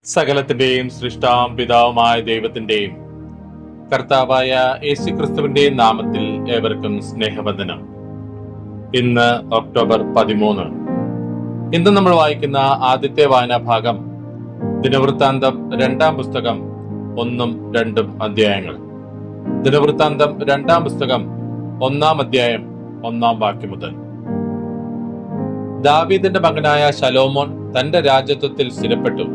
സകലത്തിന്റെയും സൃഷ്ടാവും പിതാവുമായ ദൈവത്തിന്റെയും കർത്താവായ യേശുക്രിസ്തുവിന്റെയും നാമത്തിൽ ഏവർക്കും സ്നേഹവന്ദനം. ഇന്ന് ഒക്ടോബർ 13. ഇന്ന് നമ്മൾ വായിക്കുന്ന ആദ്യത്തെ വായനാ ഭാഗം ദിനവൃത്താന്തം 2-ാം പുസ്തകം 1-2 അധ്യായങ്ങൾ. ദിനവൃത്താന്തം 2-ാം പുസ്തകം 1-ാം അധ്യായം 1-ാം വാക്യം മുതൽ. ദാവീദിന്റെ മകനായ ശലോമോൻ തന്റെ രാജത്വത്തിൽ സ്ഥിരപ്പെട്ടു.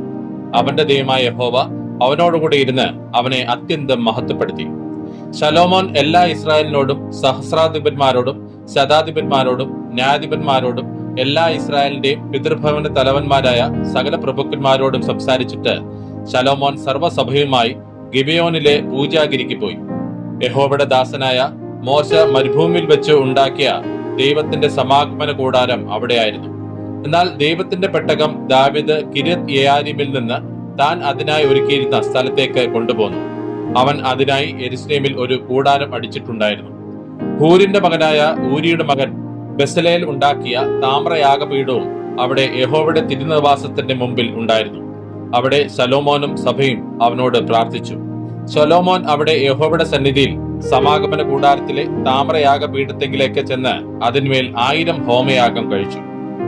അവന്റെ ദൈവമായ യഹോവ അവനോടുകൂടി ഇരുന്ന് അവനെ അത്യന്തം മഹത്വപ്പെടുത്തി. ശലോമോൻ എല്ലാ ഇസ്രായേലിനോടും സഹസ്രാധിപന്മാരോടും ശതാധിപന്മാരോടും ന്യായാധിപന്മാരോടും എല്ലാ ഇസ്രായേലിന്റെയും പിതൃഭവന തലവന്മാരായ സകല പ്രഭുക്കന്മാരോടും സംസാരിച്ചിട്ട് ശലോമോൻ സർവ്വസഭയുമായി ഗിബെയോനിലെ പൂജാഗിരിക്ക് പോയി. യഹോവയുടെ ദാസനായ മോശ മരുഭൂമിയിൽ വെച്ച് ഉണ്ടാക്കിയ ദൈവത്തിന്റെ സമാഗമന കൂടാരം അവിടെയായിരുന്നു. എന്നാൽ ദൈവത്തിന്റെ പെട്ടകം ദാവീദ് കിര്യത്ത് യെയാരീമിൽ നിന്ന് താൻ അതിനായി ഒരുക്കിയിരുന്ന സ്ഥലത്തേക്ക് കൊണ്ടുപോന്നു. അവൻ അതിനായി യെരൂശലേമിൽ ഒരു കൂടാരം അടിച്ചിട്ടുണ്ടായിരുന്നു. ഹൂരിന്റെ മകനായ ഊരിയുടെ മകൻ ബെസലേൽ ഉണ്ടാക്കിയ താമ്രയാഗപീഠവും അവിടെ യഹോവയുടെ തിരുനിവാസത്തിന്റെ മുമ്പിൽ ഉണ്ടായിരുന്നു. അവിടെ ശലോമോനും സഭയും അവനോട് പ്രാർത്ഥിച്ചു. ശലോമോൻ അവിടെ യഹോവയുടെ സന്നിധിയിൽ സമാഗമന കൂടാരത്തിലെ താമ്രയാഗപീഠത്തെങ്കിലേക്ക് ചെന്ന് അതിന്മേൽ 1000 ഹോമയാഗം കഴിച്ചു.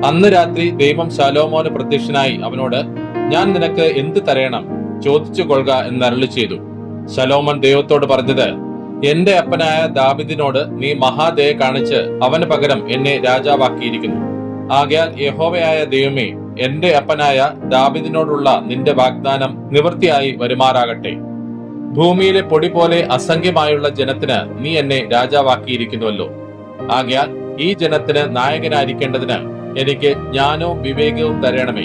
അന്ന് രാത്രി ദൈവം ശലോമോന് പ്രത്യക്ഷനായി അവനോട്, ഞാൻ നിനക്ക് എന്ത് തരയണം, ചോദിച്ചു കൊള്ളുക എന്ന് അരുളി ചെയ്തു. ശലോമോൻ ദൈവത്തോട് പറഞ്ഞത്, എന്റെ അപ്പനായ ദാവീദിനോട് നീ മഹാദയ കാണിച്ച് അവന് പകരം എന്നെ രാജാവാക്കിയിരിക്കുന്നു. ആകയാൽ യഹോവയായ ദൈവമേ, എന്റെ അപ്പനായ ദാവീദിനോടുള്ള നിന്റെ വാഗ്ദാനം നിവൃത്തിയായി വരുമാറാകട്ടെ. ഭൂമിയിലെ പൊടി പോലെ അസംഖ്യമായുള്ള ജനത്തിന് നീ എന്നെ രാജാവാക്കിയിരിക്കുന്നുവല്ലോ. ആകയാൽ ഈ ജനത്തിന് നായകനായിരിക്കേണ്ടതിന് എനിക്ക് ജ്ഞാനവും വിവേകവും തരണമേ.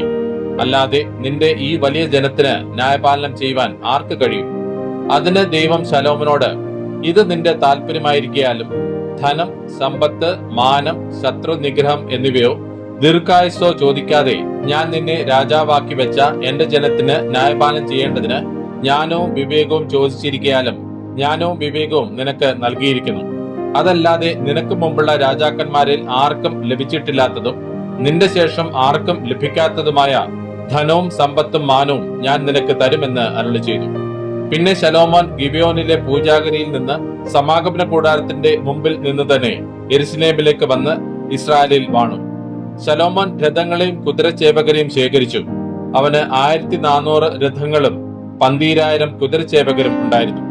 അല്ലാതെ നിന്റെ ഈ വലിയ ജനത്തിന് ന്യായപാലനം ചെയ്യുവാൻ ആർക്ക് കഴിയും? അതിന് ദൈവം ശലോമോനോട്, ഇത് നിന്റെ താല്പര്യമായിരിക്കാലും ധനം, സമ്പത്ത്, മാനം, ശത്രു നിഗ്രഹം എന്നിവയോ ദീർഘായുസ്സോ ചോദിക്കാതെ ഞാൻ നിന്നെ രാജാവാക്കി വെച്ച എന്റെ ജനത്തിന് ന്യായപാലനം ചെയ്യേണ്ടതിന് ജ്ഞാനവും വിവേകവും ചോദിച്ചിരിക്കാലും ജ്ഞാനവും വിവേകവും നിനക്ക് നൽകിയിരിക്കുന്നു. അതല്ലാതെ നിനക്ക് മുമ്പുള്ള രാജാക്കന്മാരിൽ ആർക്കും ലഭിച്ചിട്ടില്ലാത്തതും നിന്റെ ശേഷം ആർക്കും ലഭിക്കാത്തതുമായ ധനവും സമ്പത്തും മാനവും ഞാൻ നിനക്ക് തരുമെന്ന് അരുളി ചെയ്തു. പിന്നെ ശലോമോൻ ഗിബെയോനിലെ പൂജാഗിരിയിൽ നിന്ന് സമാഗമന കൂടാരത്തിന്റെ മുമ്പിൽ നിന്ന് തന്നെ യെരൂശലേമിലേക്ക് വന്ന് ഇസ്രായേലിൽ വാണു. ശലോമോൻ രഥങ്ങളെയും കുതിരച്ചേവകരെയും ശേഖരിച്ചു. അവന് 1400 രഥങ്ങളും 12000 കുതിരച്ചേവകരും ഉണ്ടായിരുന്നു.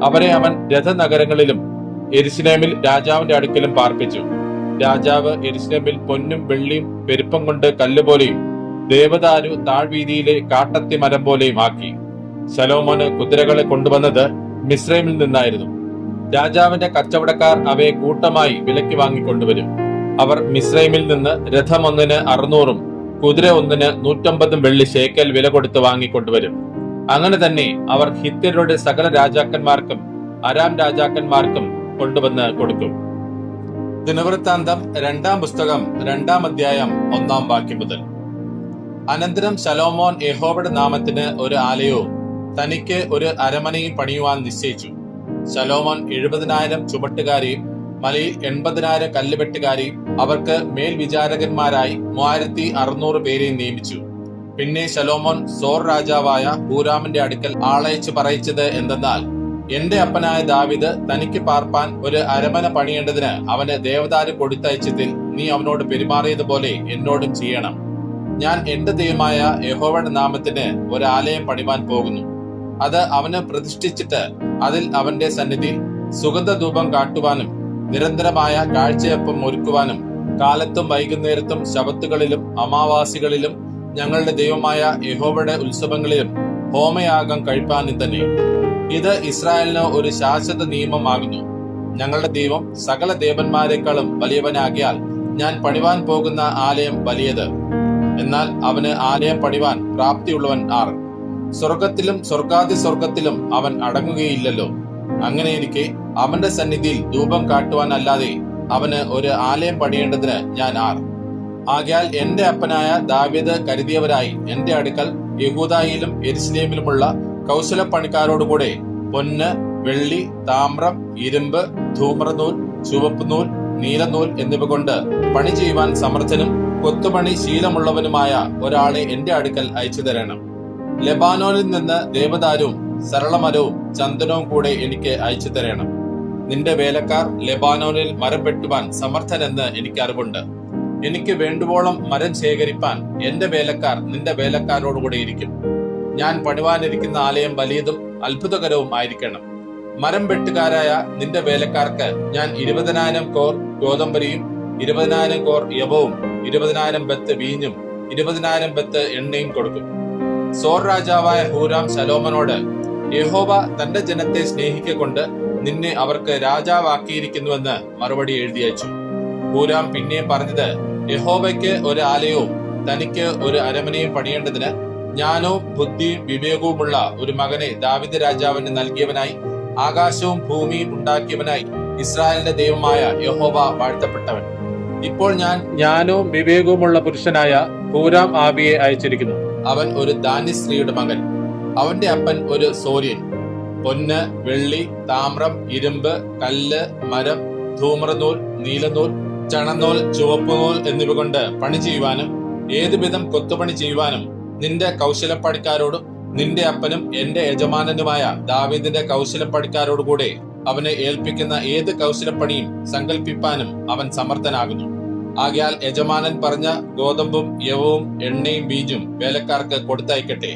അവരെ അവൻ രഥനഗരങ്ങളിലും യെരൂശലേമിൽ രാജാവിന്റെ അടുക്കലും പാർപ്പിച്ചു. രാജാവ് യെരൂശലേമിൽ പൊന്നും വെള്ളിയും പെരുപ്പം കൊണ്ട് കല്ലുപോലെയും ദേവദാരു താഴ്വീതിയിലെ കാട്ടത്തി മരം പോലെയും ആക്കി. ശലോമോന് കുതിരകളെ കൊണ്ടുവന്നത് മിസ്രൈമിൽ നിന്നായിരുന്നു. രാജാവിന്റെ കച്ചവടക്കാർ അവയെ കൂട്ടമായി വിലയ്ക്ക് വാങ്ങിക്കൊണ്ടുവരും. അവർ മിസ്രൈമിൽ നിന്ന് രഥം ഒന്നിന് 600 കുതിര ഒന്നിന് 150 വെള്ളി ശേക്കൽ വില കൊടുത്ത് വാങ്ങിക്കൊണ്ടുവരും. അങ്ങനെ തന്നെ അവർ ഹിത്യരുടെ സകല രാജാക്കന്മാർക്കും അരാം രാജാക്കന്മാർക്കും കൊണ്ടുവന്ന് കൊടുക്കും. ദിനവൃത്താന്തം 2-ാം പുസ്തകം 2-ാം അധ്യായം 1-ാം വാക്യം മുതൽ. അനന്തരം ശലോമോൻ യഹോവയുടെ നാമത്തിന് ഒരു ആലയവും തനിക്ക് ഒരു അരമനയും പണിയുവാൻ നിശ്ചയിച്ചു. ശലോമോൻ 70,000 ചുമട്ടുകാരെയും മലയിൽ 80,000 കല്ലുവെട്ടുകാരെയും അവർക്ക് മേൽവിചാരകന്മാരായി 3600 പേരെയും നിയമിച്ചു. പിന്നെ ശലോമോൻ സോർ രാജാവായ ഹൂരാമിന്റെ അടുക്കൽ ആളയച്ചു പറയിച്ചത് എന്തെന്നാൽ, എന്റെ അപ്പനായ ദാവീദ് തനിക്ക് പാർപ്പാൻ ഒരു അരമന പണിയേണ്ടതിന് അവന് ദേവദാരു കൊടുത്തയച്ചതിൽ നീ അവനോട് പെരുമാറിയതുപോലെ എന്നോടും ചെയ്യണം. ഞാൻ എന്റെ ദൈവമായ യഹോവയുടെ നാമത്തിന് ഒരു ആലയം പണിവാൻ പോകുന്നു. അത് അവന് പ്രതിഷ്ഠിച്ചിട്ട് അതിൽ അവന്റെ സന്നിധിയിൽ സുഗന്ധധൂപം കാട്ടുവാനും നിരന്തരമായ കാഴ്ചയപ്പം ഒരുക്കുവാനും കാലത്തും വൈകുന്നേരത്തും ശബത്തുകളിലും അമാവാസികളിലും ഞങ്ങളുടെ ദൈവമായ യഹോവയുടെ ഉത്സവങ്ങളിലും ഹോമയാഗം കഴിപ്പാനും തന്നെ. ഇത് ഇസ്രായേലിന് ഒരു ശാശ്വത നിയമമാകുന്നു. ഞങ്ങളുടെ ദൈവം സകല ദേവന്മാരെക്കാളും വലിയവനാകിയാൽ ഞാൻ പണിവാൻ പോകുന്ന ആലയം വലിയത്. എന്നാൽ അവന് ആലയം പണിവാൻ പ്രാപ്തിയുള്ളവൻ ആർ? സ്വർഗത്തിലും സ്വർഗാതിസ്വർഗത്തിലും അവൻ അടങ്ങുകയില്ലല്ലോ. അങ്ങനെയിരിക്കെ അവന്റെ സന്നിധിയിൽ ധൂപം കാട്ടുവാൻ അല്ലാതെ അവന് ഒരു ആലയം പണിയേണ്ടതിന് ഞാൻ ആർ? ആകയാൽ എന്റെ അപ്പനായ ദാവീദ് കരുതിയവരായി എന്റെ അടുക്കൽ യഹൂദായിലും യെരൂശലേമിലുമുള്ള കൗശലപ്പണിക്കാരോടുകൂടെ പൊന്ന്, വെള്ളി, താമ്രം, ഇരുമ്പ്, ധൂമ്രനൂൽ, ചുവപ്പ് നൂൽ, നീലനൂൽ എന്നിവ കൊണ്ട് പണി ചെയ്യുവാൻ സമർത്ഥനും കൊത്തുപണി ശീലമുള്ളവനുമായ ഒരാളെ എന്റെ അടുക്കൽ അയച്ചു തരണം. ലെബാനോനിൽ നിന്ന് ദേവദാരുവും സരളമരവും ചന്ദനവും കൂടെ എനിക്ക് അയച്ചു തരണം. നിന്റെ വേലക്കാർ ലെബാനോനിൽ മരം വെട്ടുവാൻ സമർത്ഥനെന്ന് എനിക്ക് അറിവുണ്ട്. എനിക്ക് വേണ്ടുവോളം മരം ശേഖരിപ്പാൻ എന്റെ വേലക്കാർ നിന്റെ വേലക്കാരോടുകൂടെ ഇരിക്കും. ഞാൻ പണിവാനിരിക്കുന്ന ആലയം വലിയതും അത്ഭുതകരവും ആയിരിക്കണം. മരം വെട്ടുകാരായ നിന്റെ വേലക്കാർക്ക് ഞാൻ 20,000 കോർ ഗോതമ്പരിയും 20,000 കോർ യവവും 20,000 ബത്ത് വീഞ്ഞും 20,000 ബത്ത് എണ്ണയും കൊടുക്കും. സോർ രാജാവായ ഹൂരാം ശലോമോനോട്, യഹോവ തന്റെ ജനത്തെ സ്നേഹിക്കൊണ്ട് നിന്നെ അവർക്ക് രാജാവാക്കിയിരിക്കുന്നുവെന്ന് മറുപടി എഴുതി അയച്ചു. ഹൂരാം പിന്നെയും പറഞ്ഞത്, യഹോവയ്ക്ക് ഒരു ആലയവും തനിക്ക് ഒരു അരമനയും പണിയേണ്ടതിന് ജ്ഞാനവും ബുദ്ധിയും വിവേകവുമുള്ള ഒരു മകനെ ദാവീദ് രാജാവിന് നൽകിയവനായി ആകാശവും ഭൂമിയും ഉണ്ടാക്കിയവനായി ഇസ്രായേലിന്റെ ദൈവമായ യഹോവ വാഴ്ത്തപ്പെട്ടവൻ. ഇപ്പോൾ ഞാൻ ജ്ഞാനവും വിവേകവുമുള്ള പുരുഷനായ ഹൂരാം ആബിയെ അയച്ചിരിക്കുന്നു. അവൻ ഒരു ധാന്യസ്ത്രീയുടെ മകൻ. അവന്റെ അപ്പൻ ഒരു സോര്യൻ. പൊന്ന്, വെള്ളി, താമ്രം, ഇരുമ്പ്, കല്ല്, മരം, ധൂമ്രനൂൽ, നീലനൂൽ, ചണനൂൽ, ചുവപ്പുനൂൽ എന്നിവ കൊണ്ട് പണി ചെയ്യുവാനും ഏതുവിധം കൊത്തുപണി ചെയ്യുവാനും നിന്റെ കൗശലപ്പണിക്കാരോടും നിന്റെ അപ്പനും എന്റെ യജമാനനുമായ ദാവീദിന്റെ കൗശലപ്പണിക്കാരോടുകൂടെ അവനെ ഏൽപ്പിക്കുന്ന ഏത് കൗശലപ്പണിയും സങ്കൽപ്പിപ്പാനും അവൻ സമർത്ഥനാകുന്നു. ആകയാൽ യജമാനൻ പറഞ്ഞ ഗോതമ്പും യവവും എണ്ണയും ബീജും വേലക്കാർക്ക് കൊടുത്തയക്കട്ടെ.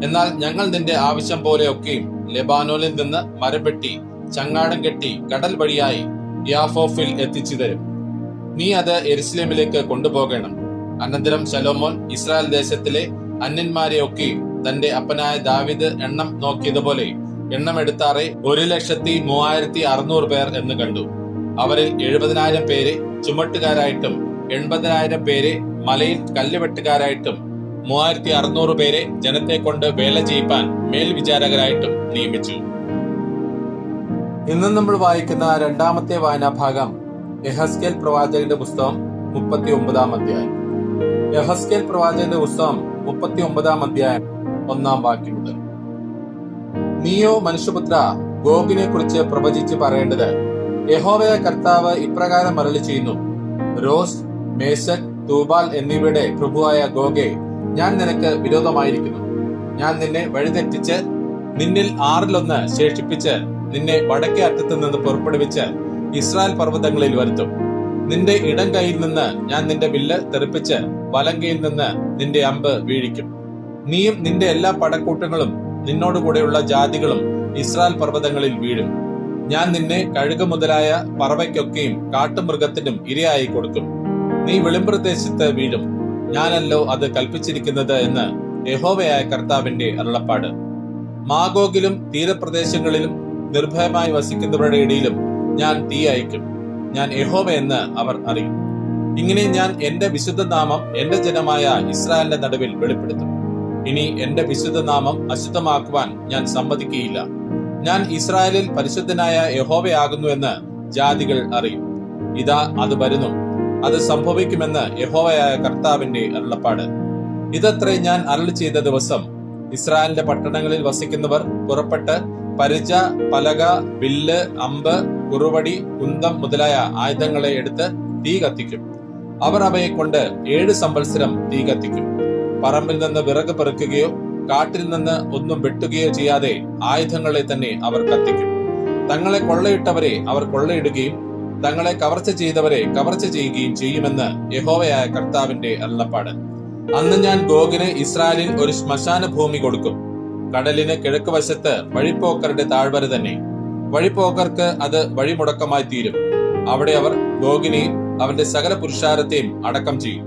എന്നാൽ ഞങ്ങൾ നിന്റെ ആവശ്യം പോലെയൊക്കെയും ലെബാനോനിൽ നിന്ന് മരം വെട്ടി ചങ്ങാടം കെട്ടി കടൽ വഴിയായി യാഫോഫിൽ എത്തിച്ചു തരും. നീ അത് യെരുശലേമിലേക്ക് കൊണ്ടുപോകണം. അനന്തരം ശലോമോൻ ഇസ്രായേൽ ദേശത്തിലെ അന്യന്മാരെ ഒക്കെ തന്റെ അപ്പനായ ദാവീദ് എണ്ണം നോക്കിയതുപോലെ എണ്ണമെടുത്താറെ 1,03,600 പേർ എന്ന് കണ്ടു. അവരിൽ 70,000 പേരെ ചുമട്ടുകാരായിട്ടും 80,000 പേരെ മലയിൽ കല്ലുവെട്ടുകാരായിട്ടും 3,600 പേരെ ജനത്തെ കൊണ്ട് വേല ചെയ്യിപ്പാൻ മേൽവിചാരകരായിട്ടും നിയമിച്ചു. ഇന്ന് നമ്മൾ വായിക്കുന്ന രണ്ടാമത്തെ വായനാഭാഗം യെഹസ്കേൽ പ്രവാചകന്റെ പുസ്തകം 39-ാം അധ്യായം. യെഹസ്കേൽ പ്രവാചകന്റെ പുസ്തകം 39-ാം അധ്യായം 1-ാം വാക്യം മുതൽ. നീയോ മനുഷ്യപുത്ര, ഗോഗിനെ കുറിച്ച് പ്രവചിച്ച് പറയേണ്ടത്, യഹോവയായ കർത്താവ് ഇപ്രകാരം അരുളി ചെയ്യുന്നു: റോസ്, മേശക്, തൂബാൽ എന്നിവയുടെ പ്രഭുവായ ഗോഗേ, ഞാൻ നിനക്ക് വിരോധമായിരിക്കുന്നു. ഞാൻ നിന്നെ വഴിതെറ്റിച്ച് നിന്നിൽ 1/6 ശേഷിപ്പിച്ച് നിന്നെ വടക്കേ അറ്റത്ത് നിന്ന് പുറപ്പെടുവിച്ച് ഇസ്രായേൽ പർവ്വതങ്ങളിൽ വരുത്തും. നിന്റെ ഇടം കൈയിൽ നിന്ന് ഞാൻ നിന്റെ വില്ല് തെറിപ്പിച്ച് വലങ്കയിൽ നിന്ന് നിന്റെ അമ്പ് വീഴിക്കും. നീയും നിന്റെ എല്ലാ പടക്കൂട്ടങ്ങളും നിന്നോടുകൂടെയുള്ള ജാതികളും ഇസ്രായേൽ പർവ്വതങ്ങളിൽ വീഴും. ഞാൻ നിന്നെ കഴുക മുതലായ പറവയ്ക്കൊക്കെയും കാട്ടുമൃഗത്തിനും ഇരയായി കൊടുക്കും. നീ വെളിമ്പ്രദേശത്ത് വീഴും. ഞാനല്ലോ അത് കൽപ്പിച്ചിരിക്കുന്നത് എന്ന് യഹോവയായ കർത്താവിന്റെ അരുളപ്പാട്. മാഗോഗിലും തീരപ്രദേശങ്ങളിലും നിർഭയമായി വസിക്കുന്നവരുടെ ഇടയിലും ഞാൻ തീ അയക്കും. ഞാൻ യഹോവ എന്ന് അവർ അറിയും. ഇങ്ങനെ ഞാൻ എന്റെ വിശുദ്ധ നാമം എന്റെ ജനമായ ഇസ്രായേലിന്റെ നടുവിൽ വെളിപ്പെടുത്തും. ഇനി എന്റെ വിശുദ്ധ നാമം അശുദ്ധമാക്കുവാൻ ഞാൻ സമ്മതിക്കുകയില്ല. ഞാൻ ഇസ്രായേലിൽ പരിശുദ്ധനായ യഹോവയാകുന്നു എന്ന് ജാതികൾ അറിയും. ഇതാ അത് വരുന്നു, അത് സംഭവിക്കുമെന്ന് യഹോവയായ കർത്താവിന്റെ അരുളപ്പാട്. ഇതത്രേ ഞാൻ അരുളി ചെയ്ത ദിവസം. ഇസ്രായേലിന്റെ പട്ടണങ്ങളിൽ വസിക്കുന്നവർ പുറപ്പെട്ട് പരിച, പലക, വില്ല്, അമ്പ്, കുറുവടി, കുന്തം മുതലായ ആയുധങ്ങളെ എടുത്ത് തീ കത്തിക്കും. അവർ അവയെ കൊണ്ട് 7 സംവത്സരം തീ കത്തിക്കും. പറമ്പിൽ നിന്ന് വിറക് പെറുക്കുകയോ കാട്ടിൽ നിന്ന് ഒന്നും വെട്ടുകയോ ചെയ്യാതെ ആയുധങ്ങളെ തന്നെ അവർ കത്തിക്കും. തങ്ങളെ കൊള്ളയിട്ടവരെ അവർ കൊള്ളയിടുകയും തങ്ങളെ കവർച്ച ചെയ്തവരെ കവർച്ച ചെയ്യുകയും ചെയ്യുമെന്ന് യഹോവയായ കർത്താവിന്റെ അരുളപ്പാട്. അന്ന് ഞാൻ ഗോഗിന് ഇസ്രായേലിൽ ഒരു ശ്മശാന ഭൂമി കൊടുക്കും. കടലിന് കിഴക്ക് വശത്ത് വഴിപ്പോക്കരുടെ താഴ്വര തന്നെ. വഴിപ്പോക്കർക്ക് അത് വഴിമുടക്കമായി തീരും. അവിടെ അവർ ഗോഗിനെയും അവന്റെ സകല പുരുഷാരത്തെയും അടക്കം ചെയ്യും.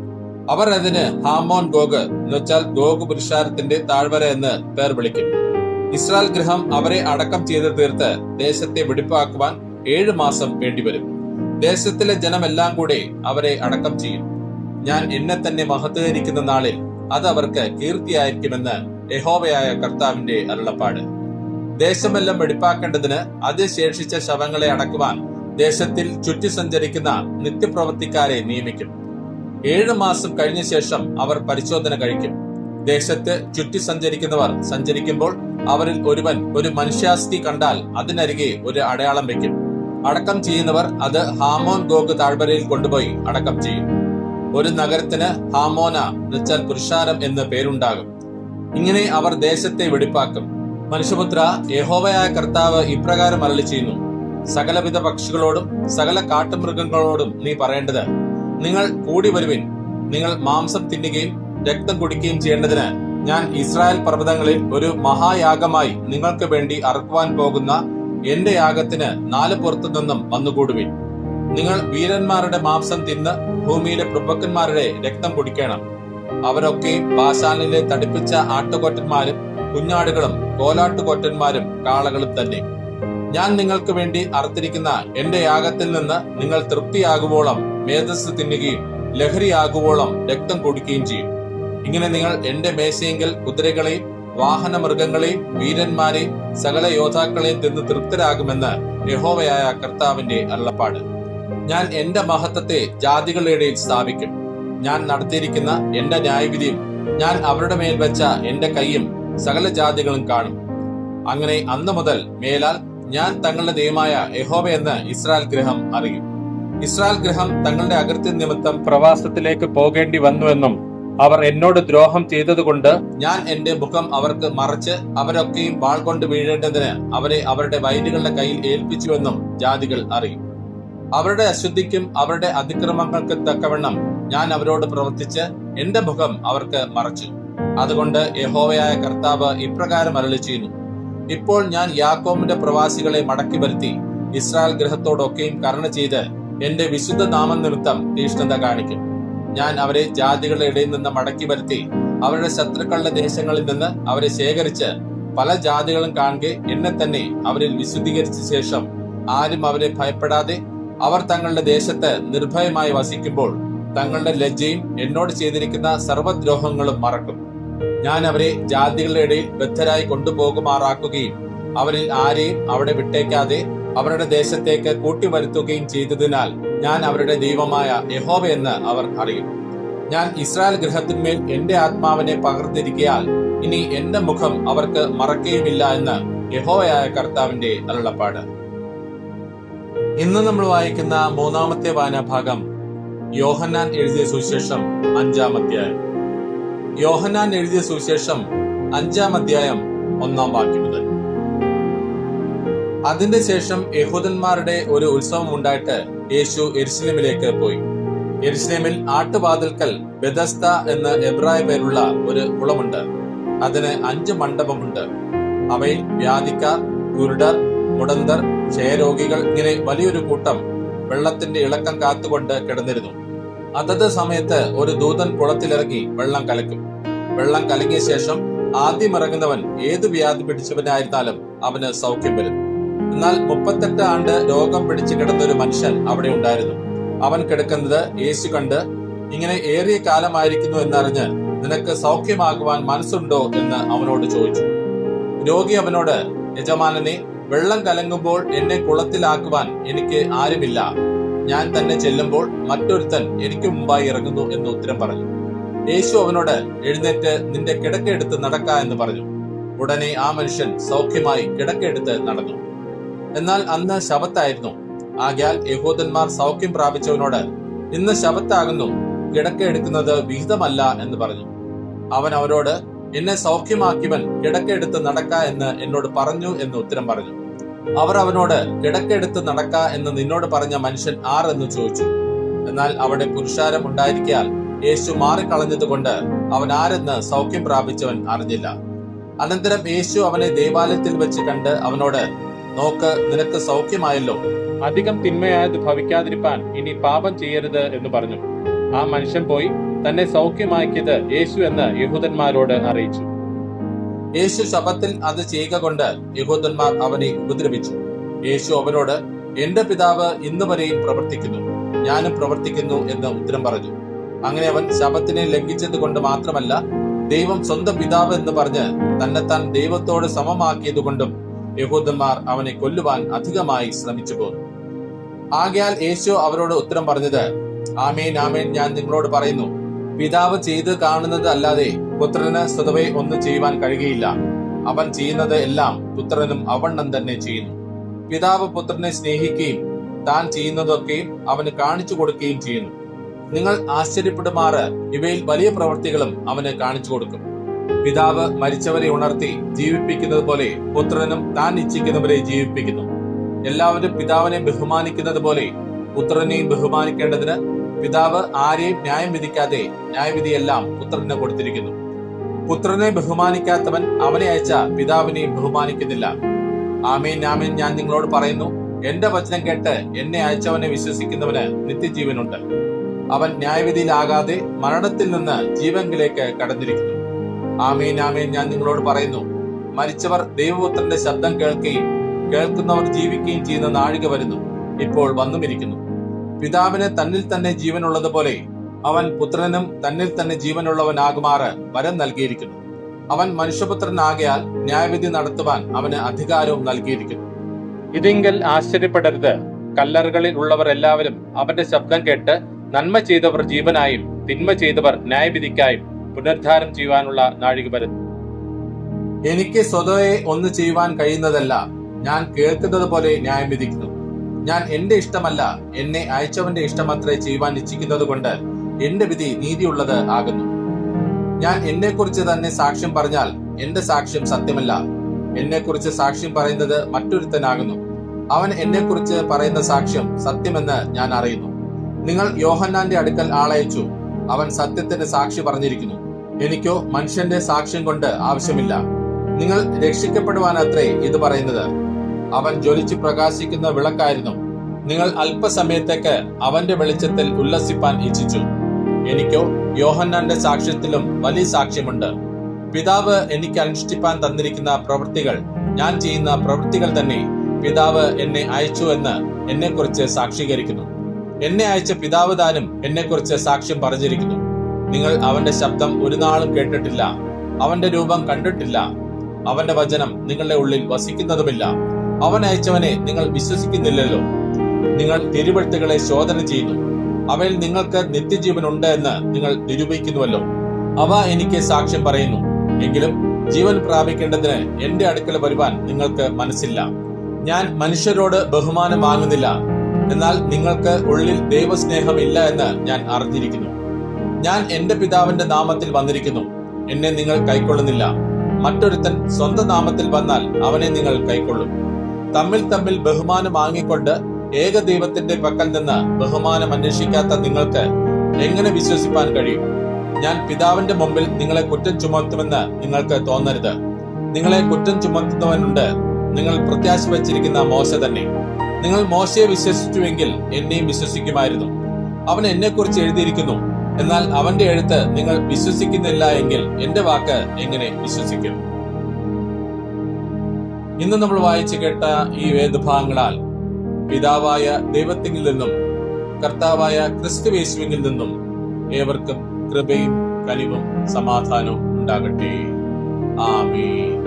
അവർ അതിന് ഹാമോൻ ഗോഗ് എന്നുവെച്ചാൽ ഗോഗ് പുരുഷാരത്തിന്റെ താഴ്വര എന്ന് പേർ വിളിക്കും. ഇസ്രായേൽ ഗൃഹം അവരെ അടക്കം ചെയ്ത് തീർത്ത് ദേശത്തെ വെടിപ്പാക്കുവാൻ 7 മാസം വേണ്ടിവരും. ദേശത്തിലെ ജനമെല്ലാം കൂടെ അവരെ അടക്കം ചെയ്യും. ഞാൻ എന്നെ തന്നെ മഹത്വീകരിക്കുന്ന നാളിൽ അത് അവർക്ക് കീർത്തിയായിരിക്കുമെന്ന് യഹോവയായ കർത്താവിന്റെ അരുളപ്പാട്. ദേശമെല്ലാം വെടിപ്പാക്കേണ്ടതിന് അതിൽ ശേഷിച്ച ശവങ്ങളെ അടക്കുവാൻ ദേശത്തിൽ ചുറ്റി സഞ്ചരിക്കുന്ന നിത്യപ്രവർത്തിക്കാരെ നിയമിക്കും. 7 മാസം കഴിഞ്ഞ ശേഷം അവർ പരിശോധന കഴിക്കും. ദേശത്ത് ചുറ്റി സഞ്ചരിക്കുന്നവർ സഞ്ചരിക്കുമ്പോൾ അവരിൽ ഒരുവൻ ഒരു മനുഷ്യാസ്ഥി കണ്ടാൽ അതിനരികെ ഒരു അടയാളം വെക്കും. അടക്കം ചെയ്യുന്നവർ അത് ഹാമോൻ ഗോഗ് താഴ്വരയിൽ കൊണ്ടുപോയി അടക്കം ചെയ്യും. ഒരു നഗരത്തിന് ഹാമോന എന്നുവെച്ചാൽ പുരുഷാരം എന്ന് പേരുണ്ടാകും. ഇങ്ങനെ അവർ ദേശത്തെ വെടിപ്പാക്കും. മനുഷ്യപുത്ര, യഹോവയായ കർത്താവ് ഇപ്രകാരം അരുളി ചെയ്യുന്നു: സകലവിധ പക്ഷികളോടും സകല കാട്ടുമൃഗങ്ങളോടും നീ പറയേണ്ടത്, നിങ്ങൾ കൂടി വരുവിൻ, നിങ്ങൾ മാംസം തിന്നുകയും രക്തം കുടിക്കുകയും ചെയ്യേണ്ടതിന് ഞാൻ ഇസ്രായേൽ പർവ്വതങ്ങളിൽ ഒരു മഹായാഗമായി നിങ്ങൾക്ക് വേണ്ടി അറുക്കുവാൻ പോകുന്ന എന്റെ യാഗത്തിന് 4 പുറത്തു നിന്നും വന്നുകൂടുവിൻ. നിങ്ങൾ വീരന്മാരുടെ മാംസം തിന്ന് ഭൂമിയിലെ പ്രഭുക്കന്മാരുടെ രക്തം കുടിക്കണം. അവരൊക്കെയും ബാശാനിലെ തടിപ്പിച്ച ആട്ടുകൊറ്റന്മാരും കുഞ്ഞാടുകളും കോലാട്ടുകൊറ്റന്മാരും കാളകളും തന്നെ. ഞാൻ നിങ്ങൾക്ക് വേണ്ടി അറുത്തിരിക്കുന്ന എന്റെ യാഗത്തിൽ നിന്ന് നിങ്ങൾ തൃപ്തിയാകുവോളം മേധസ് തിന്നുകയും ലഹരിയാകുവോളം രക്തം കുടിക്കുകയും ചെയ്യും. ഇങ്ങനെ നിങ്ങൾ എന്റെ മേശയെങ്കിൽ കുതിരകളെയും വാഹന മൃഗങ്ങളെയും വീരന്മാരെയും സകല യോദ്ധാക്കളെയും തിന്ന് തൃപ്തരാകുമെന്ന് യഹോവയായ കർത്താവിന്റെ അരുളപ്പാട്. ഞാൻ എന്റെ മഹത്വത്തെ ജാതികളുടെ ഇടയിൽ സ്ഥാപിക്കും. ഞാൻ നടത്തിയിരിക്കുന്ന എന്റെ ന്യായവിധിയും ഞാൻ അവരുടെ മേൽ വെച്ച എന്റെ കൈയും സകല ജാതികളും കാണും. അങ്ങനെ അന്ന് മുതൽ മേലാൽ ഞാൻ തങ്ങളുടെ ദൈവമായ യഹോവയെന്ന് ഇസ്രായേൽ ഗൃഹം അറിയും. ഇസ്രായേൽ ഗൃഹം തങ്ങളുടെ അകൃത്യ നിമിത്തം പ്രവാസത്തിലേക്ക് പോകേണ്ടി വന്നുവെന്നും അവർ എന്നോട് ദ്രോഹം ചെയ്തതുകൊണ്ട് ഞാൻ എന്റെ മുഖം അവർക്ക് മറച്ച് അവരൊക്കെയും വാൾ കൊണ്ട് വീഴേണ്ടതിന് അവരെ അവരുടെ വൈരികളുടെ കയ്യിൽ ഏൽപ്പിച്ചുവെന്നും ജാതികൾ അറിയും. അവരുടെ അശുദ്ധിക്കും അവരുടെ അതിക്രമങ്ങൾക്കും തക്കവണ്ണം ഞാൻ അവരോട് പ്രവർത്തിച്ച് എന്റെ മുഖം അവർക്ക് മറച്ചു. അതുകൊണ്ട് യഹോവയായ കർത്താവ് ഇപ്രകാരം അരുളി ചെയ്യുന്നു: ഇപ്പോൾ ഞാൻ യാക്കോബിന്റെ പ്രവാസികളെ മടക്കി വരുത്തി ഇസ്രായേൽ ഗൃഹത്തോടൊക്കെയും കരുണ ചെയ്ത് എന്റെ വിശുദ്ധ നാമനിമിത്തം തീഷ്ണത കാണിക്കും. ഞാൻ അവരെ ജാതികളുടെ ഇടയിൽ നിന്ന് മടക്കി വരുത്തി അവരുടെ ശത്രുക്കളുടെ ദേശങ്ങളിൽ നിന്ന് അവരെ ശേഖരിച്ച് പല ജാതികളും കാണുക എന്നെ തന്നെ അവരിൽ വിശുദ്ധീകരിച്ച ശേഷം ആരും അവരെ ഭയപ്പെടാതെ അവർ തങ്ങളുടെ ദേശത്ത് നിർഭയമായി വസിക്കുമ്പോൾ തങ്ങളുടെ ലജ്ജയും എന്നോട് ചെയ്തിരിക്കുന്ന സർവദ്രോഹങ്ങളും മറക്കും. ഞാൻ അവരെ ജാതികളുടെ ഇടയിൽ ബദ്ധരായി കൊണ്ടുപോകുമാറാക്കുകയും അവരിൽ ആരെയും അവിടെ വിട്ടേക്കാതെ അവരുടെ ദേശത്തേക്ക് കൂട്ടിവരുത്തുകയും ചെയ്തതിനാൽ ഞാൻ അവരുടെ ദൈവമായ യഹോവയെന്ന് അവർ അറിയും. ഞാൻ ഇസ്രായേൽ ഗൃഹത്തിന്മേൽ എന്റെ ആത്മാവിനെ പകർന്നിരിക്കയാൽ ഇനി എന്റെ മുഖം അവർക്ക് മറക്കുകയുമില്ല എന്ന് യഹോവയായ കർത്താവിന്റെ അരുളപ്പാട്. ഇന്ന് നമ്മൾ വായിക്കുന്ന 3-ാമത്തെ വായനാഭാഗം യോഹന്നാൻ എഴുതിയ സുവിശേഷം 5-ാം അധ്യായം. യോഹന്നാൻ എഴുതിയ സുവിശേഷം 5-ാം അധ്യായം 1-ാം വാക്യം മുതൽ. അതിന്റെ ശേഷം യഹൂദന്മാരുടെ ഒരു ഉത്സവം ഉണ്ടായിട്ട് യേശു യെരുശലേമിലേക്ക് പോയി. യെരുശലേമിൽ ആട്ടുവാതിൽക്കൽ ബെഥസ്ദ എന്ന് എബ്രായ പേരുള്ള ഒരു കുളമുണ്ട്. അതിന് 5 മണ്ഡപമുണ്ട്. അവയിൽ വ്യാധിക്കാർ, കുരുടർ, മുടന്തർ, ക്ഷയരോഗികൾ ഇങ്ങനെ വലിയൊരു കൂട്ടം വെള്ളത്തിന്റെ ഇളക്കം കാത്തുകൊണ്ട് കിടന്നിരുന്നു. അതത് സമയത്ത് ഒരു ദൂതൻ കുളത്തിലിറങ്ങി വെള്ളം കലക്കും. വെള്ളം കലങ്ങിയ ശേഷം ആദ്യം ഇറങ്ങുന്നവൻ ഏത് വ്യാധി പിടിച്ചവനായിരുന്നാലും അവന് സൗഖ്യം വരും. എന്നാൽ 38 ആണ്ട് രോഗം പിടിച്ചു കിടന്നൊരു മനുഷ്യൻ അവിടെ ഉണ്ടായിരുന്നു. അവൻ കിടക്കുന്നത് യേശു കണ്ട്, ഇങ്ങനെ ഏറിയ കാലമായിരിക്കുന്നു എന്നറിഞ്ഞ് നിനക്ക് സൗഖ്യമാകുവാൻ മനസ്സുണ്ടോ എന്ന് അവനോട് ചോദിച്ചു. രോഗി അവനോട്, യജമാനനെ, വെള്ളം കലങ്ങുമ്പോൾ എന്നെ കുളത്തിലാക്കുവാൻ എനിക്ക് ആരുമില്ല. ഞാൻ തന്നെ ചെല്ലുമ്പോൾ മറ്റൊരുത്തൻ എനിക്ക് മുമ്പായി ഇറങ്ങുന്നു എന്ന് ഉത്തരം പറഞ്ഞു. യേശു അവനോട്, എഴുന്നേറ്റ് നിന്റെ കിടക്കയെടുത്ത് നടക്ക എന്ന് പറഞ്ഞു. ഉടനെ ആ മനുഷ്യൻ സൗഖ്യമായി കിടക്കയെടുത്ത് നടന്നു. എന്നാൽ അന്ന് ശബത്തായിരുന്നു. ആകയാൽ യഹൂദന്മാർ സൗഖ്യം പ്രാപിച്ചവനോട്, ഇന്ന് ശബത്താകുന്നു, കിടക്കയെടുക്കുന്നത് വിഹിതമല്ല എന്ന് പറഞ്ഞു. അവൻ അവരോട്, എന്നെ സൗഖ്യമാക്കിയവൻ കിടക്കയെടുത്ത് നടക്ക എന്ന് എന്നോട് പറഞ്ഞു എന്ന് ഉത്തരം പറഞ്ഞു. അവർ അവനോട്, കിടക്കയെടുത്ത് നടക്ക എന്ന് നിന്നോട് പറഞ്ഞ മനുഷ്യൻ ആർ എന്ന് ചോദിച്ചു. എന്നാൽ അവിടെ പുരുഷാരം ഉണ്ടായിരിക്കാൽ യേശു മാറിക്കളഞ്ഞതുകൊണ്ട് അവൻ ആരെന്ന് സൗഖ്യം പ്രാപിച്ചവൻ അറിഞ്ഞില്ല. അനന്തരം യേശു അവനെ ദേവാലയത്തിൽ വെച്ച് കണ്ട് അവനോട്, നോക്ക്, നിനക്ക് സൗഖ്യമായല്ലോ. അധികം തിന്മയായത് ഭവിക്കാതിരിപ്പാൻ ഇനി പാപം ചെയ്യരുത് എന്ന് പറഞ്ഞു. ആ മനുഷ്യൻ പോയി തന്നെ സൗഖ്യമാക്കിയത് യേശു എന്ന് യഹൂദന്മാരോട് അറിയിച്ചു. യേശു ശബത്തിൽ അത് ചെയ്യുക കൊണ്ട് യഹൂദന്മാർ അവനെ ഉപദ്രവിച്ചു. യേശു അവനോട്, എന്റെ പിതാവ് ഇന്നുവരെയും പ്രവർത്തിക്കുന്നു, ഞാനും പ്രവർത്തിക്കുന്നു എന്ന് ഉത്തരം പറഞ്ഞു. അങ്ങനെ അവൻ ശബത്തിനെ ലംഘിച്ചത് കൊണ്ട് മാത്രമല്ല, ദൈവം സ്വന്തം പിതാവ് എന്ന് പറഞ്ഞ് തന്നെത്താൻ ദൈവത്തോട് സമമാക്കിയത് കൊണ്ടും യഹൂദന്മാർ അവനെ കൊല്ലുവാൻ അധികമായി ശ്രമിച്ചു പോന്നു. ആകയാൽ യേശു അവരോട് ഉത്തരം പറഞ്ഞത്, ആമേൻ ആമേൻ, ഞാൻ നിങ്ങളോട് പറയുന്നു, പിതാവ് ചെയ്ത് കാണുന്നത് അല്ലാതെ പുത്രന് സ്വതവേ ഒന്നും ചെയ്യുവാൻ കഴിയുകയില്ല. അവൻ ചെയ്യുന്നത് എല്ലാം പുത്രനും അവണ്ണം തന്നെ ചെയ്യുന്നു. പിതാവ് പുത്രനെ സ്നേഹിക്കുകയും താൻ ചെയ്യുന്നതൊക്കെയും അവന് കാണിച്ചു കൊടുക്കുകയും ചെയ്യുന്നു. നിങ്ങൾ ആശ്ചര്യപ്പെടുമാറ് ഇവയിൽ വലിയ പ്രവൃത്തികളും അവന് കാണിച്ചു കൊടുക്കും. പിതാവ് മരിച്ചവരെ ഉണർത്തി ജീവിപ്പിക്കുന്നത് പോലെ പുത്രനും താൻ ഇച്ഛിക്കുന്നവരെ ജീവിപ്പിക്കുന്നു. എല്ലാവരും പിതാവിനെ ബഹുമാനിക്കുന്നത് പോലെ പുത്രനെയും ബഹുമാനിക്കേണ്ടതിന് പിതാവ് ആരെയും ന്യായം വിധിക്കാതെ ന്യായവിധിയെല്ലാം പുത്രന് കൊടുത്തിരിക്കുന്നു. പുത്രനെ ബഹുമാനിക്കാത്തവൻ അവനെ അയച്ച പിതാവിനെയും ബഹുമാനിക്കുന്നില്ല. ആമേൻ ആമേൻ ഞാൻ നിങ്ങളോട് പറയുന്നു, എന്റെ വചനം കേട്ട് എന്നെ അയച്ചവനെ വിശ്വസിക്കുന്നവന് നിത്യജീവനുണ്ട്. അവൻ ന്യായവിധിയിലാകാതെ മരണത്തിൽ നിന്ന് ജീവങ്കിലേക്ക് കടന്നിരിക്കുന്നു. ആമേൻ ആമേൻ ഞാൻ നിങ്ങളോട് പറയുന്നു, മരിച്ചവർ ദൈവപുത്രന്റെ ശബ്ദം കേൾക്കുകയും കേൾക്കുന്നവർ ജീവിക്കുകയും ചെയ്യുന്ന നാഴിക വരുന്നു, ഇപ്പോൾ വന്നുമിരിക്കുന്നു. പിതാവിന് തന്നിൽ തന്നെ ജീവനുള്ളതുപോലെ അവൻ പുത്രനും തന്നിൽ തന്നെ ജീവനുള്ളവനാകുമാറ് വരം നൽകിയിരിക്കുന്നു. അവൻ മനുഷ്യപുത്രനാകയാൽ ന്യായവിധി നടത്തുവാൻ അവന് അധികാരവും നൽകിയിരിക്കുന്നു. ഇതിങ്കൽ ആശ്ചര്യപ്പെടരുത്. കല്ലറുകളിൽ ഉള്ളവർ എല്ലാവരും അവന്റെ ശബ്ദം കേട്ട് നന്മ ചെയ്തവർ ജീവനായും തിന്മ ചെയ്തവർ ന്യായവിധിക്കായും പുനരുദ്ധാനം ചെയ്യുവാനുള്ള നാഴിക വരുന്നു. എനിക്ക് സ്വതവേ ഒന്ന് ചെയ്യുവാൻ കഴിയുന്നതല്ല, ഞാൻ കേൾക്കുന്നത് പോലെ ന്യായം വിധിക്കുന്നു. ഞാൻ എന്റെ ഇഷ്ടമല്ല, എന്നെ അയച്ചവന്റെ ഇഷ്ടമത്രേ ചെയ്യുവാൻ ഇച്ഛിക്കുന്നത് കൊണ്ട് എന്റെ വിധി നീതിയുള്ളത് ആകുന്നു. ഞാൻ എന്നെക്കുറിച്ച് തന്നെ സാക്ഷ്യം പറഞ്ഞാൽ എന്റെ സാക്ഷ്യം സത്യമല്ല. എന്നെക്കുറിച്ച് സാക്ഷ്യം പറയുന്നത് മറ്റൊരുത്തനാകുന്നു. അവൻ എന്നെക്കുറിച്ച് പറയുന്ന സാക്ഷ്യം സത്യമെന്ന് ഞാൻ അറിയുന്നു. നിങ്ങൾ യോഹന്നാന്റെ അടുക്കൽ ആളയച്ചു, അവൻ സത്യത്തിന് സാക്ഷി പറഞ്ഞിരിക്കുന്നു. എനിക്കോ മനുഷ്യന്റെ സാക്ഷ്യം കൊണ്ട് ആവശ്യമില്ല. നിങ്ങൾ രക്ഷിക്കപ്പെടുവാനത്രേ ഇത് പറയുന്നത്. അവൻ ജ്വലിച്ചു പ്രകാശിക്കുന്ന വിളക്കായിരുന്നു. നിങ്ങൾ അല്പസമയത്തേക്ക് അവന്റെ വെളിച്ചത്തിൽ ഉല്ലസിപ്പാൻ ഇച്ഛിച്ചു. എനിക്കോ യോഹന്നാന്റെ സാക്ഷ്യത്തിലും വലിയ സാക്ഷ്യമുണ്ട്. പിതാവ് എനിക്ക് അനുഷ്ഠിപ്പാൻ തന്നിരിക്കുന്ന പ്രവൃത്തികൾ, ഞാൻ ചെയ്യുന്ന പ്രവൃത്തികൾ തന്നെ പിതാവ് എന്നെ അയച്ചു എന്ന് എന്നെക്കുറിച്ച് സാക്ഷീകരിക്കുന്നു. എന്നെ അയച്ച പിതാവ് താനും എന്നെക്കുറിച്ച് സാക്ഷ്യം പറഞ്ഞിരിക്കുന്നു. നിങ്ങൾ അവന്റെ ശബ്ദം ഒരു നാളും കേട്ടിട്ടില്ല, അവന്റെ രൂപം കണ്ടിട്ടില്ല, അവന്റെ വചനം നിങ്ങളുടെ ഉള്ളിൽ വസിക്കുന്നതുമില്ല. അവൻ അയച്ചവനെ നിങ്ങൾ വിശ്വസിക്കുന്നില്ലല്ലോ. നിങ്ങൾ തിരുവെഴുത്തുകളെ ശോധന ചെയ്യുന്നു, അവയിൽ നിങ്ങൾക്ക് നിത്യജീവൻ ഉണ്ട് എന്ന് നിങ്ങൾ നിരൂപിക്കുന്നുവല്ലോ. അവ എനിക്ക് സാക്ഷ്യം പറയുന്നു. എങ്കിലും ജീവൻ പ്രാപിക്കേണ്ടതിന് എന്റെ അടുക്കൽ വരുവാൻ നിങ്ങൾക്ക് മനസ്സില്ല. ഞാൻ മനുഷ്യരോട് ബഹുമാനം വാങ്ങുന്നില്ല, എന്നാൽ നിങ്ങൾക്ക് ഉള്ളിൽ ദൈവസ്നേഹം ഇല്ല എന്ന് ഞാൻ അറിഞ്ഞിരിക്കുന്നു. ഞാൻ എന്റെ പിതാവിന്റെ നാമത്തിൽ വന്നിരിക്കുന്നു, എന്നെ നിങ്ങൾ കൈക്കൊള്ളുന്നില്ല. മറ്റൊരുത്തൻ സ്വന്തം നാമത്തിൽ വന്നാൽ അവനെ നിങ്ങൾ കൈക്കൊള്ളും. തമ്മിൽ തമ്മിൽ ബഹുമാനം വാങ്ങിക്കൊണ്ട് ഏക ദൈവത്തിന്റെ പക്കൽ നിന്ന് ബഹുമാനം അന്വേഷിക്കാത്ത നിങ്ങൾക്ക് എങ്ങനെ വിശ്വസിപ്പാൻ കഴിയും? ഞാൻ പിതാവിന്റെ മുമ്പിൽ നിങ്ങളെ കുറ്റം ചുമത്തുമെന്ന് നിങ്ങൾക്ക് തോന്നരുത്. നിങ്ങളെ കുറ്റം ചുമത്തുന്നവനുണ്ട്, നിങ്ങൾ പ്രത്യാശ വച്ചിരിക്കുന്ന മോശ തന്നെ. നിങ്ങൾ മോശയെ വിശ്വസിച്ചുവെങ്കിൽ എന്നെയും വിശ്വസിക്കുമായിരുന്നു. അവൻ എന്നെക്കുറിച്ച് എഴുതിയിരിക്കുന്നു. എന്നാൽ അവന്റെ എഴുത്ത് നിങ്ങൾ വിശ്വസിക്കുന്നില്ല എങ്കിൽ എന്റെ വാക്ക് എങ്ങനെ വിശ്വസിക്കും? ഇന്ന് നമ്മൾ വായിച്ചു കേട്ട ഈ വേദഭാഗങ്ങളാൽ പിതാവായ ദൈവത്തിൽ നിന്നും കർത്താവായ ക്രിസ്തുയേശുവിൽ നിന്നും ഏവർക്കും കൃപയും കനിവും സമാധാനവും ഉണ്ടാകട്ടെ. ആമേൻ.